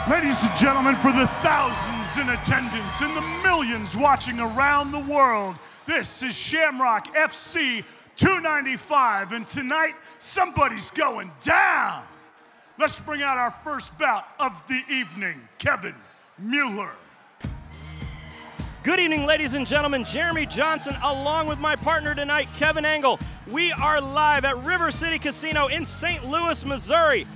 Ladies and gentlemen, for the thousands in attendance and the millions watching around the world, this is Shamrock FC 295, and tonight, somebody's going down. Let's bring out our first bout of the evening, Kevin Mueller. Good evening, ladies and gentlemen. Jeremy Johnson, along with my partner tonight, Kevin Engel. We are live at River City Casino in St. Louis, Missouri.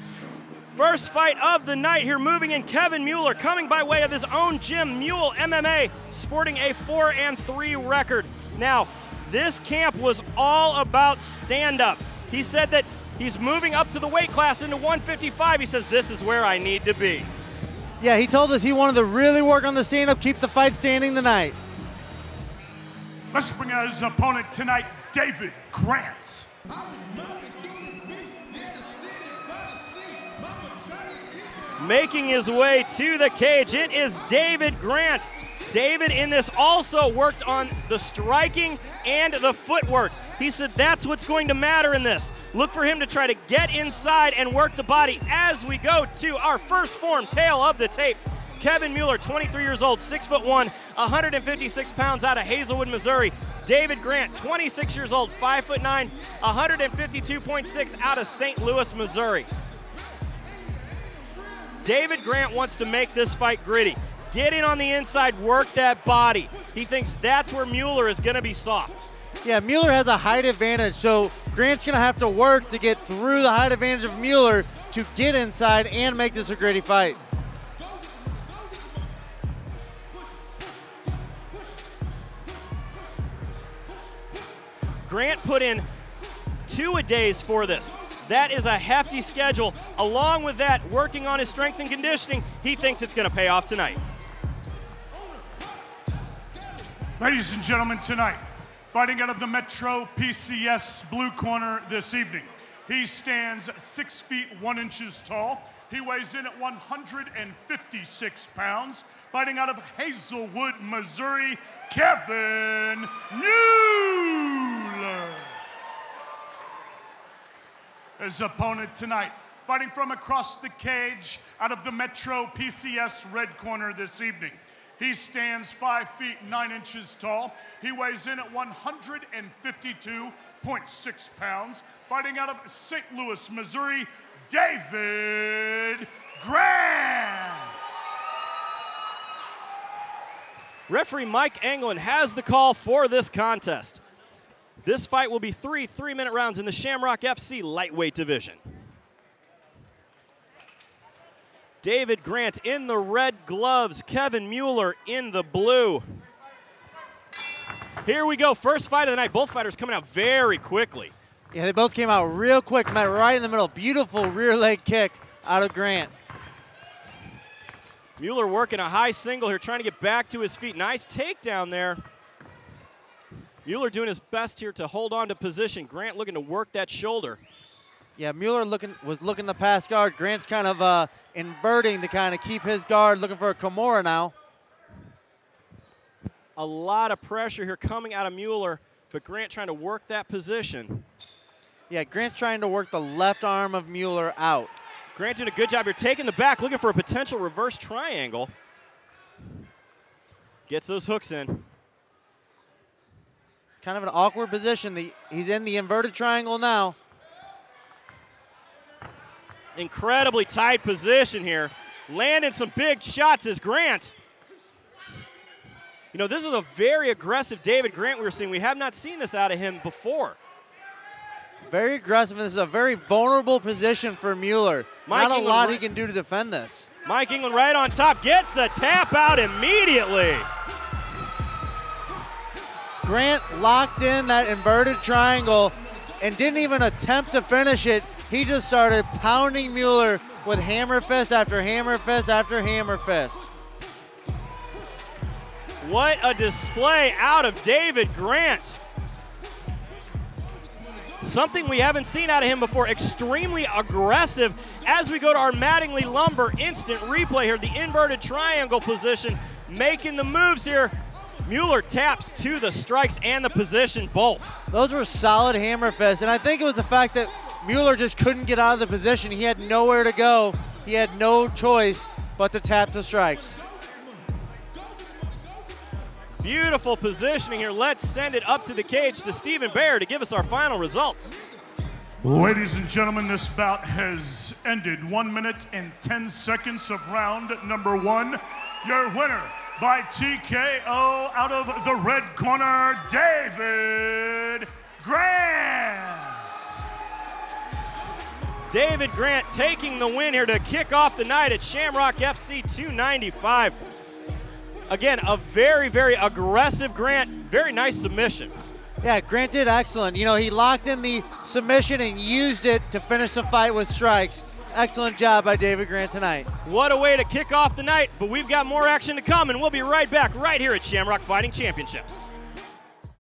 First fight of the night here, moving in Kevin Mueller, coming by way of his own gym, Mule MMA, sporting a 4-3 record. Now, this camp was all about stand-up. He said that he's moving up to the weight class into 155. He says, this is where I need to be. Yeah, he told us he wanted to really work on the stand-up, keep the fight standing tonight. Let's bring out his opponent tonight, David Grant. Making his way to the cage, it is David Grant. David in this also worked on the striking and the footwork. He said that's what's going to matter in this. Look for him to try to get inside and work the body as we go to our first form tale of the tape. Kevin Mueller, 23 years old, 6'1", 156 pounds, out of Hazelwood, Missouri. David Grant, 26 years old, 5'9", 152.6, out of St. Louis, Missouri. David Grant wants to make this fight gritty. Get in on the inside, work that body. He thinks that's where Mueller is going to be soft. Yeah, Mueller has a height advantage, so Grant's going to have to work to get through the height advantage of Mueller to get inside and make this a gritty fight. Grant put in 2-a-days for this. That is a hefty schedule. Along with that, working on his strength and conditioning, he thinks it's going to pay off tonight. Ladies and gentlemen, tonight, fighting out of the Metro PCS blue corner this evening. He stands 6 feet 1 inches tall. He weighs in at 156 pounds. Fighting out of Hazelwood, Missouri, Kevin Mueller. His opponent tonight, fighting from across the cage out of the Metro PCS red corner this evening. He stands 5 feet 9 inches tall. He weighs in at 152.6 pounds. Fighting out of St. Louis, Missouri, David Grant. Referee Mike Anglin has the call for this contest. This fight will be 3 3-minute rounds in the Shamrock FC lightweight division. David Grant in the red gloves, Kevin Mueller in the blue. Here we go, first fight of the night. Both fighters coming out very quickly. Yeah, they both came out real quick, met right in the middle. Beautiful rear leg kick out of Grant. Mueller working a high single here, trying to get back to his feet. Nice takedown there. Mueller doing his best here to hold on to position. Grant looking to work that shoulder. Yeah, Mueller was looking to pass guard. Grant's kind of inverting to kind of keep his guard, looking for a Kimura now. A lot of pressure here coming out of Mueller, but Grant trying to work that position. Yeah, Grant's trying to work the left arm of Mueller out. Grant doing a good job here, taking the back, looking for a potential reverse triangle. Gets those hooks in. It's kind of an awkward position. He's in the inverted triangle now. Incredibly tight position here. Landing some big shots is Grant. You know, this is a very aggressive David Grant we were seeing. We have not seen this out of him before. Very aggressive, and this is a very vulnerable position for Mueller. Not a lot he can do to defend this. Mike England right on top, gets the tap out immediately. Grant locked in that inverted triangle and didn't even attempt to finish it. He just started pounding Mueller with hammer fist after hammer fist after hammer fist. What a display out of David Grant. Something we haven't seen out of him before, extremely aggressive. As we go to our Mattingly Lumber instant replay here, the inverted triangle position, making the moves here. Mueller taps to the strikes and the position both. Those were solid hammer fists, and I think it was the fact that Mueller just couldn't get out of the position. He had nowhere to go. He had no choice but to tap the strikes. Beautiful positioning here. Let's send it up to the cage to Stephen Bayer to give us our final results. Ladies and gentlemen, this bout has ended 1 minute and 10 seconds of round number 1. Your winner by TKO out of the red corner, David Grant. David Grant taking the win here to kick off the night at Shamrock FC 295. Again, a very, very aggressive Grant. Very nice submission. Yeah, Grant did excellent. You know, he locked in the submission and used it to finish the fight with strikes. Excellent job by David Grant tonight. What a way to kick off the night, but we've got more action to come, and we'll be right back right here at Shamrock Fighting Championships.